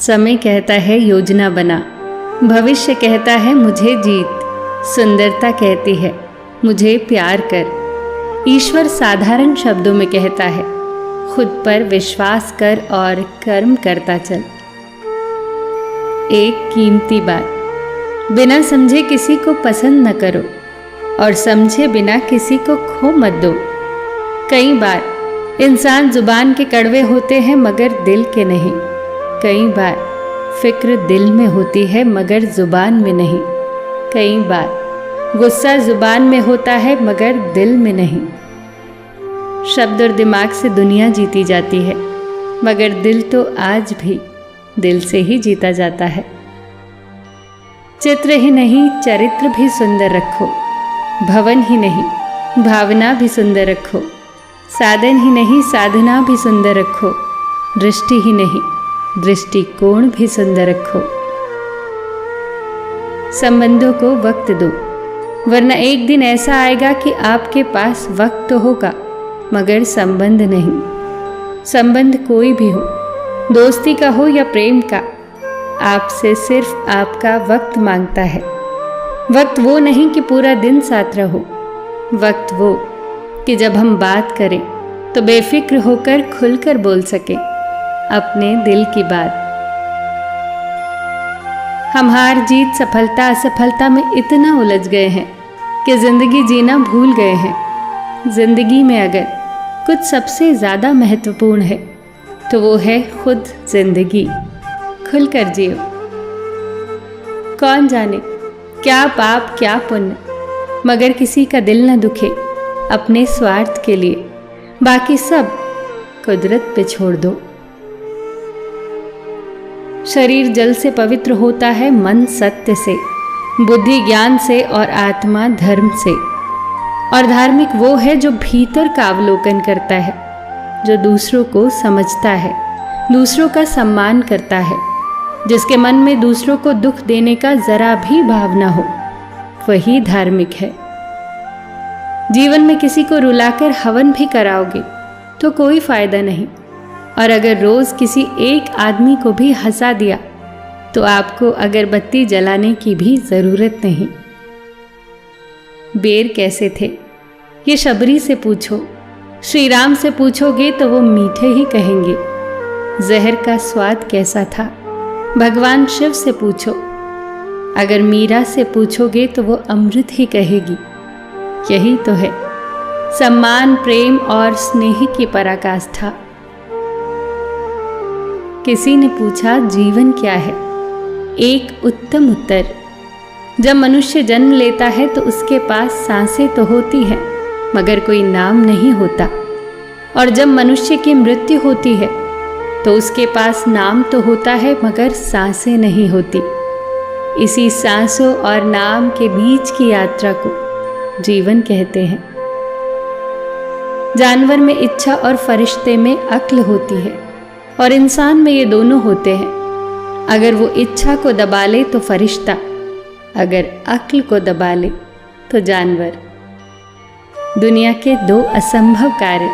समय कहता है योजना बना, भविष्य कहता है मुझे जीत, सुंदरता कहती है मुझे प्यार कर। ईश्वर साधारण शब्दों में कहता है खुद पर विश्वास कर और कर्म करता चल। एक कीमती बात, बिना समझे किसी को पसंद न करो और समझे बिना किसी को खो मत दो। कई बार इंसान जुबान के कड़वे होते हैं मगर दिल के नहीं। कई बार फिक्र दिल में होती है मगर जुबान में नहीं। कई बार गुस्सा जुबान में होता है मगर दिल में नहीं। शब्द और दिमाग से दुनिया जीती जाती है मगर दिल तो आज भी दिल से ही जीता जाता है। चित्र ही नहीं चरित्र भी सुंदर रखो, भवन ही नहीं भावना भी सुंदर रखो, साधन ही नहीं साधना भी सुंदर रखो, दृष्टि ही नहीं दृष्टिकोण भी सुंदर रखो। संबंधों को वक्त दो, वरना एक दिन ऐसा आएगा कि आपके पास वक्त तो होगा मगर संबंध नहीं। संबंध कोई भी हो, दोस्ती का हो या प्रेम का, आपसे सिर्फ आपका वक्त मांगता है। वक्त वो नहीं कि पूरा दिन साथ रहो, वक्त वो कि जब हम बात करें तो बेफिक्र होकर खुलकर बोल सके अपने दिल की बात। हम हार जीत सफलता असफलता में इतना उलझ गए हैं कि जिंदगी जीना भूल गए हैं। जिंदगी में अगर कुछ सबसे ज़्यादा महत्वपूर्ण है तो वो है खुद जिंदगी। खुलकर जियो। कौन जाने क्या पाप क्या पुण्य, मगर किसी का दिल न दुखे अपने स्वार्थ के लिए, बाकी सब कुदरत पे छोड़ दो। शरीर जल से पवित्र होता है, मन सत्य से, बुद्धि ज्ञान से और आत्मा धर्म से। और धार्मिक वो है जो भीतर का अवलोकन करता है, जो दूसरों को समझता है, दूसरों का सम्मान करता है, जिसके मन में दूसरों को दुख देने का जरा भी भाव न हो, वही धार्मिक है। जीवन में किसी को रुलाकर हवन भी कराओगे तो कोई फायदा नहीं, और अगर रोज किसी एक आदमी को भी हंसा दिया तो आपको अगरबत्ती जलाने की भी जरूरत नहीं। बेर कैसे थे ये शबरी से पूछो, श्री राम से पूछोगे तो वो मीठे ही कहेंगे। जहर का स्वाद कैसा था भगवान शिव से पूछो, अगर मीरा से पूछोगे तो वो अमृत ही कहेगी। यही तो है सम्मान, प्रेम और स्नेह की पराकाष्ठा। किसी ने पूछा जीवन क्या है? एक उत्तम उत्तर, जब मनुष्य जन्म लेता है तो उसके पास सांसें तो होती हैं मगर कोई नाम नहीं होता, और जब मनुष्य की मृत्यु होती है तो उसके पास नाम तो होता है मगर सांसें नहीं होती। इसी सांसों और नाम के बीच की यात्रा को जीवन कहते हैं। जानवर में इच्छा और फरिश्ते में अक्ल होती है, और इंसान में ये दोनों होते हैं। अगर वो इच्छा को दबा ले तो फरिश्ता, अगर अक्ल को दबा ले तो जानवर। दुनिया के दो असंभव कार्य,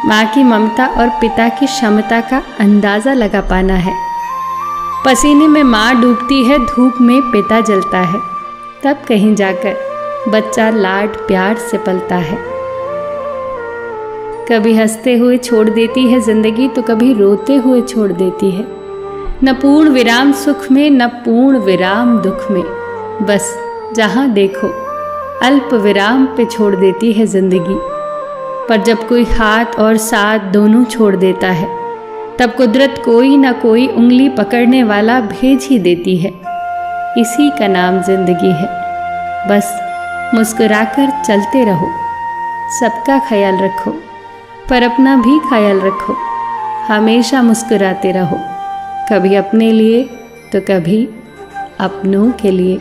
माँ की ममता और पिता की क्षमता का अंदाजा लगा पाना है। पसीने में माँ डूबती है, धूप में पिता जलता है, तब कहीं जाकर बच्चा लाड प्यार से पलता है। कभी हंसते हुए छोड़ देती है जिंदगी तो कभी रोते हुए छोड़ देती है। न पूर्ण विराम सुख में न पूर्ण विराम दुख में, बस जहाँ देखो अल्प विराम पे छोड़ देती है जिंदगी। पर जब कोई हाथ और साथ दोनों छोड़ देता है तब कुदरत कोई ना कोई उंगली पकड़ने वाला भेज ही देती है। इसी का नाम जिंदगी है। बस मुस्कुराकर चलते रहो, सबका ख्याल रखो पर अपना भी ख्याल रखो। हमेशा मुस्कुराते रहो, कभी अपने लिए तो कभी अपनों के लिए।